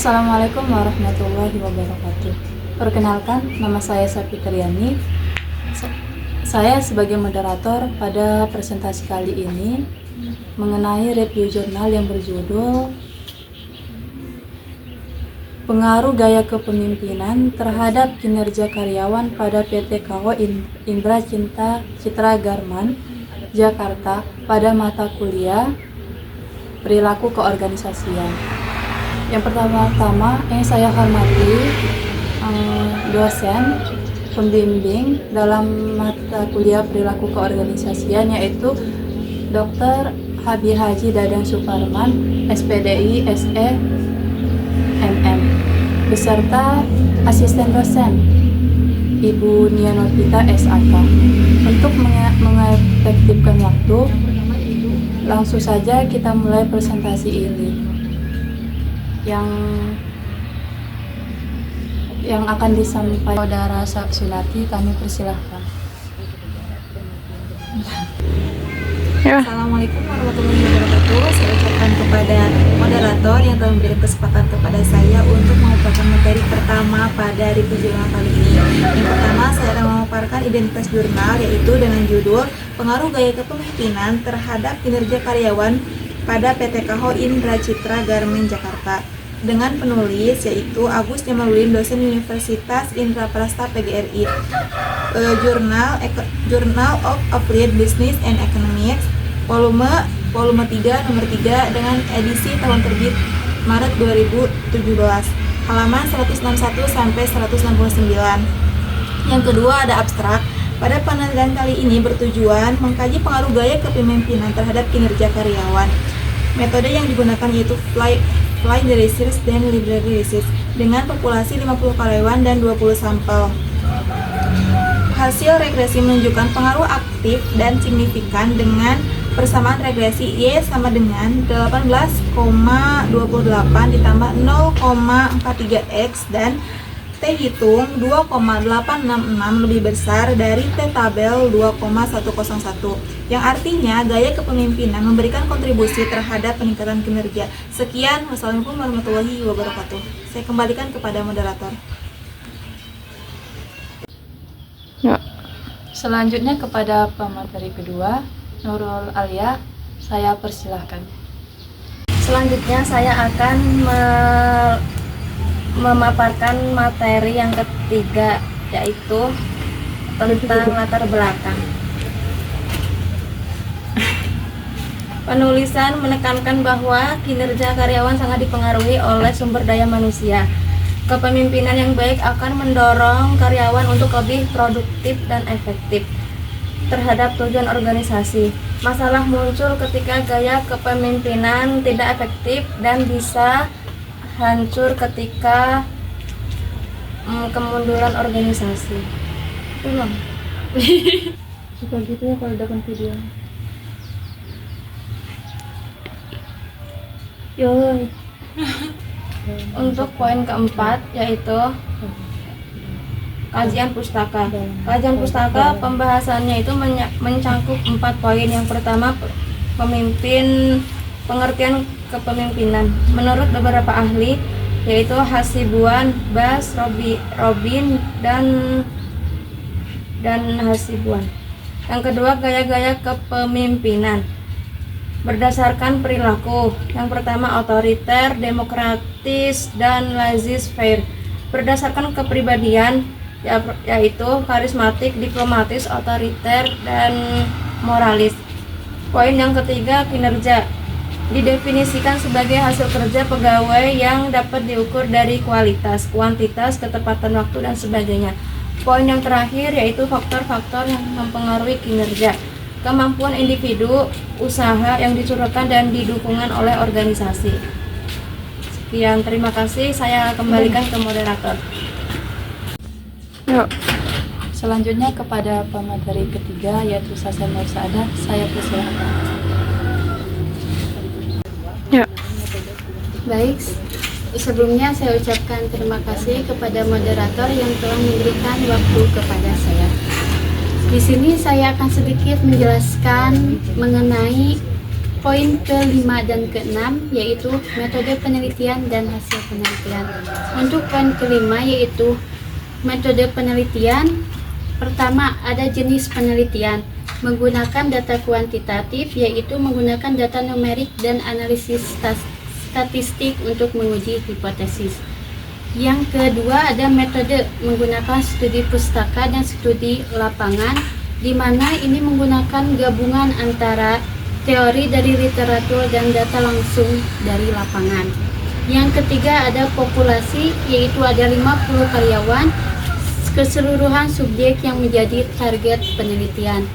Assalamualaikum warahmatullahi wabarakatuh. Perkenalkan, nama saya Safitriani. Saya sebagai moderator pada presentasi kali ini mengenai review jurnal yang berjudul Pengaruh Gaya Kepemimpinan Terhadap Kinerja Karyawan pada PT KO Indra Citra Garmen, Jakarta pada mata kuliah Perilaku Keorganisasian. Yang pertama-tama yang saya hormati dosen pembimbing dalam mata kuliah Perilaku Keorganisasian, yaitu Dr. Habib Haji Dadang Suparman, SPDI SE MM, beserta asisten dosen Ibu Nia Novita SAK. Untuk mengefektifkan waktu, langsung saja kita mulai presentasi ini. Yang akan disampaikan Saudara Sulati, kami persilahkan. Assalamualaikum warahmatullahi wabarakatuh. Saya ucapkan kepada moderator yang telah memberikan kesempatan kepada saya untuk memaparkan materi pertama pada review jurnal kali ini. Yang pertama, saya akan memaparkan identitas jurnal, yaitu dengan judul Pengaruh Gaya Kepemimpinan Terhadap Kinerja Karyawan pada PT KO Indra Citra Garmen, Jakarta, dengan penulis yaitu Agus Jamaludin, dosen Universitas Indraprasta PGRI. Journal of Applied Business and Economics, volume 3 nomor 3 dengan edisi tahun terbit Maret 2017, halaman 161 sampai 169. Yang kedua ada abstrak. Pada penelitian kali ini bertujuan mengkaji pengaruh gaya kepemimpinan terhadap kinerja karyawan. Metode yang digunakan yaitu Fly Research dan Library Research dengan populasi 50 karyawan dan 20 sampel. Hasil regresi menunjukkan pengaruh aktif dan signifikan dengan persamaan regresi Y sama dengan 18,28 ditambah 0,43X dan T hitung 2,866 lebih besar dari T tabel 2,101, yang artinya gaya kepemimpinan memberikan kontribusi terhadap peningkatan kinerja. Sekian, wassalamualaikum warahmatullahi wabarakatuh. Saya kembalikan kepada moderator. Selanjutnya kepada pemateri kedua, Nurul Alia, saya persilahkan. Selanjutnya saya akan memaparkan materi yang ketiga, yaitu tentang latar belakang. Penulisan menekankan bahwa kinerja karyawan sangat dipengaruhi oleh sumber daya manusia. Kepemimpinan yang baik akan mendorong karyawan untuk lebih produktif dan efektif terhadap tujuan organisasi. Masalah muncul ketika gaya kepemimpinan tidak efektif dan bisa hancur ketika kemunduran organisasi. Ulang. Suka gitu ya kalau dapat video. Yoi. Untuk poin keempat yaitu kajian pustaka. Kajian pustaka pembahasannya itu mencangkup 4 poin. Yang pertama, pengertian kepemimpinan. Menurut beberapa ahli, yaitu Hasibuan, Bas, Robin, dan Hasibuan. Yang kedua, gaya-gaya kepemimpinan berdasarkan perilaku. Yang pertama, otoriter, demokratis, dan laissez-faire. Berdasarkan kepribadian, yaitu karismatik, diplomatis, otoriter, dan moralis. Poin yang ketiga, kinerja. Didefinisikan sebagai hasil kerja pegawai yang dapat diukur dari kualitas, kuantitas, ketepatan waktu, dan sebagainya. Poin yang terakhir yaitu faktor-faktor yang mempengaruhi kinerja. Kemampuan individu, usaha yang dicurahkan dan didukungkan oleh organisasi. Sekian, terima kasih. Saya kembalikan ke moderator. Yuk. Selanjutnya kepada pemateri ketiga, yaitu Sasa Nursadah, saya persilahkan. Baik, sebelumnya saya ucapkan terima kasih kepada moderator yang telah memberikan waktu kepada saya. Di sini saya akan sedikit menjelaskan mengenai poin ke-5 dan ke-6 yaitu metode penelitian dan hasil penelitian. Untuk poin ke-5 yaitu metode penelitian. Pertama, ada jenis penelitian menggunakan data kuantitatif, yaitu menggunakan data numerik dan analisis statistik untuk menguji hipotesis. Yang kedua, ada metode menggunakan studi pustaka dan studi lapangan, di mana ini menggunakan gabungan antara teori dari literatur dan data langsung dari lapangan. Yang ketiga, ada populasi, yaitu ada 50 karyawan keseluruhan subjek yang menjadi target penelitian.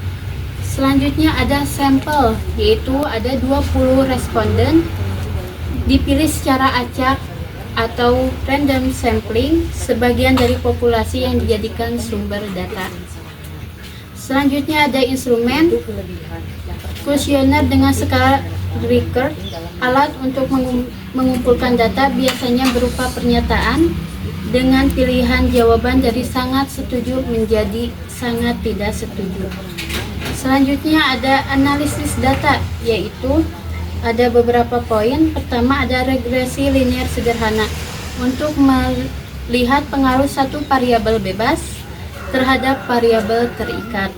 Selanjutnya ada sampel, yaitu ada 20 responden dipilih secara acak atau random sampling sebagian dari populasi yang dijadikan sumber data. Selanjutnya ada instrumen, kuesioner dengan skala Likert, alat untuk mengumpulkan data biasanya berupa pernyataan dengan pilihan jawaban dari sangat setuju menjadi sangat tidak setuju. Selanjutnya ada analisis data, yaitu ada beberapa poin. Pertama, ada regresi linear sederhana untuk melihat pengaruh satu variabel bebas terhadap variabel terikat.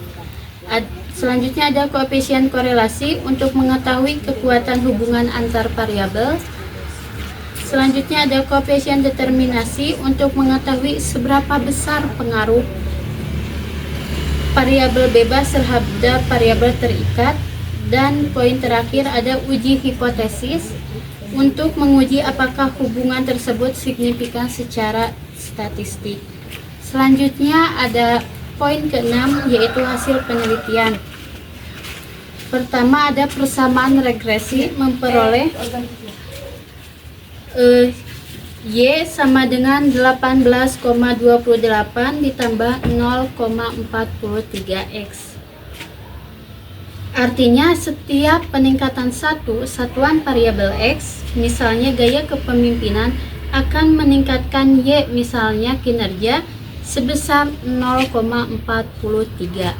Selanjutnya ada koefisien korelasi untuk mengetahui kekuatan hubungan antar variabel. Selanjutnya ada koefisien determinasi untuk mengetahui seberapa besar pengaruh variabel bebas terhadap variabel terikat. Dan poin terakhir ada uji hipotesis untuk menguji apakah hubungan tersebut signifikan secara statistik. Selanjutnya ada poin ke-6 yaitu hasil penelitian. Pertama, ada persamaan regresi memperoleh Y sama dengan 18,28 ditambah 0,43X. Artinya setiap peningkatan satu satuan variabel X, misalnya gaya kepemimpinan, akan meningkatkan Y, misalnya kinerja, sebesar 0,43.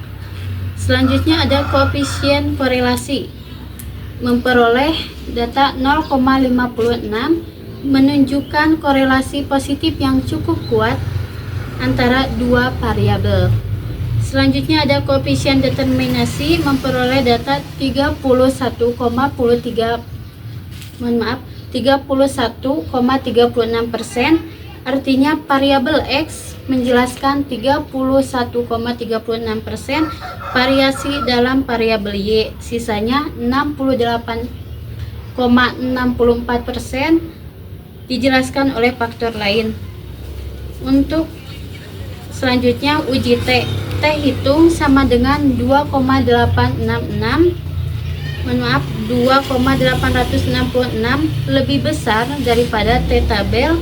Selanjutnya ada koefisien korelasi memperoleh data 0,56 menunjukkan korelasi positif yang cukup kuat antara dua variabel. Selanjutnya ada koefisien determinasi memperoleh data 31,36%, artinya variabel X menjelaskan 31,36% variasi dalam variabel Y, sisanya 68,64% dijelaskan oleh faktor lain. Untuk selanjutnya uji T hitung sama dengan 2,866 lebih besar daripada T tabel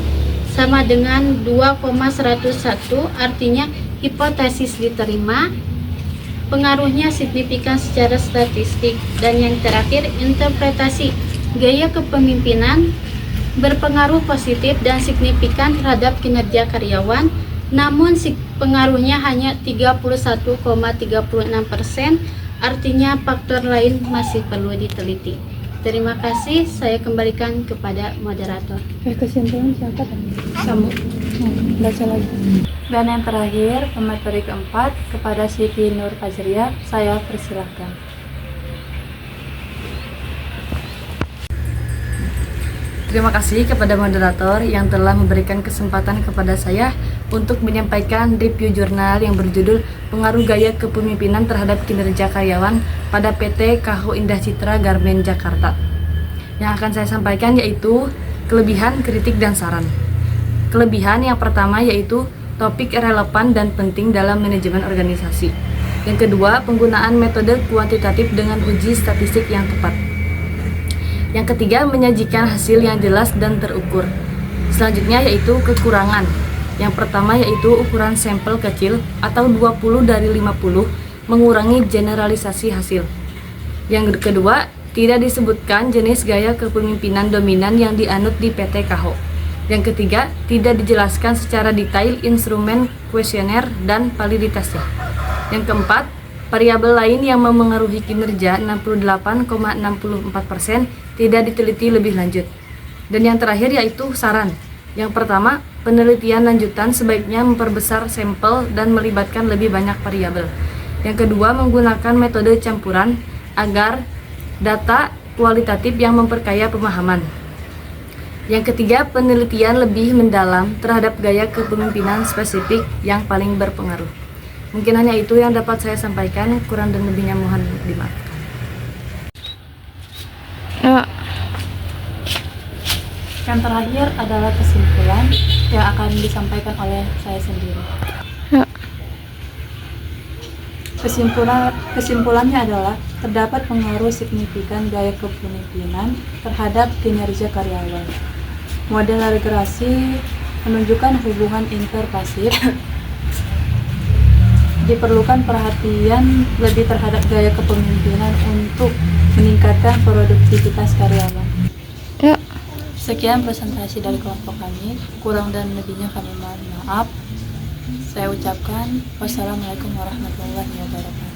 sama dengan 2,101, artinya hipotesis diterima, pengaruhnya signifikan secara statistik. Dan yang terakhir, interpretasi gaya kepemimpinan berpengaruh positif dan signifikan terhadap kinerja karyawan, namun pengaruhnya hanya 31,36%, artinya faktor lain masih perlu diteliti. Terima kasih, saya kembalikan kepada moderator. Kesimpulan siapa tadi? Kamu. Baca lagi. Dan yang terakhir, pemateri keempat, kepada Siti Nur Fajriah, saya persilahkan. Terima kasih kepada moderator yang telah memberikan kesempatan kepada saya untuk menyampaikan review jurnal yang berjudul Pengaruh Gaya Kepemimpinan Terhadap Kinerja Karyawan pada PT Kaho Indah Citra Garmen Jakarta. Yang akan saya sampaikan yaitu kelebihan, kritik, dan saran. Kelebihan yang pertama yaitu topik relevan dan penting dalam manajemen organisasi. Yang kedua, penggunaan metode kuantitatif dengan uji statistik yang tepat. Yang ketiga, menyajikan hasil yang jelas dan terukur. Selanjutnya yaitu kekurangan. Yang pertama yaitu ukuran sampel kecil atau 20 dari 50 mengurangi generalisasi hasil. Yang kedua, tidak disebutkan jenis gaya kepemimpinan dominan yang dianut di PT Kaho. Yang ketiga, tidak dijelaskan secara detail instrumen kuesioner dan validitasnya. Yang keempat, Variabel lain yang memengaruhi kinerja 68,64% tidak diteliti lebih lanjut. Dan yang terakhir yaitu saran. Yang pertama, penelitian lanjutan sebaiknya memperbesar sampel dan melibatkan lebih banyak variabel. Yang kedua, menggunakan metode campuran agar data kualitatif yang memperkaya pemahaman. Yang ketiga, penelitian lebih mendalam terhadap gaya kepemimpinan spesifik yang paling berpengaruh. Mungkin hanya itu yang dapat saya sampaikan, kurang dan lebihnya mohon dimaafkan. Yang terakhir adalah kesimpulan yang akan disampaikan oleh saya sendiri. Kesimpulannya adalah terdapat pengaruh signifikan gaya kepemimpinan terhadap kinerja karyawan. Model regresi menunjukkan hubungan interpasif. Diperlukan perhatian lebih terhadap gaya kepemimpinan untuk meningkatkan produktivitas karyawan. Sekian presentasi dari kelompok kami. Kurang dan lebihnya kami mohon maaf. Saya ucapkan wassalamualaikum warahmatullahi wabarakatuh.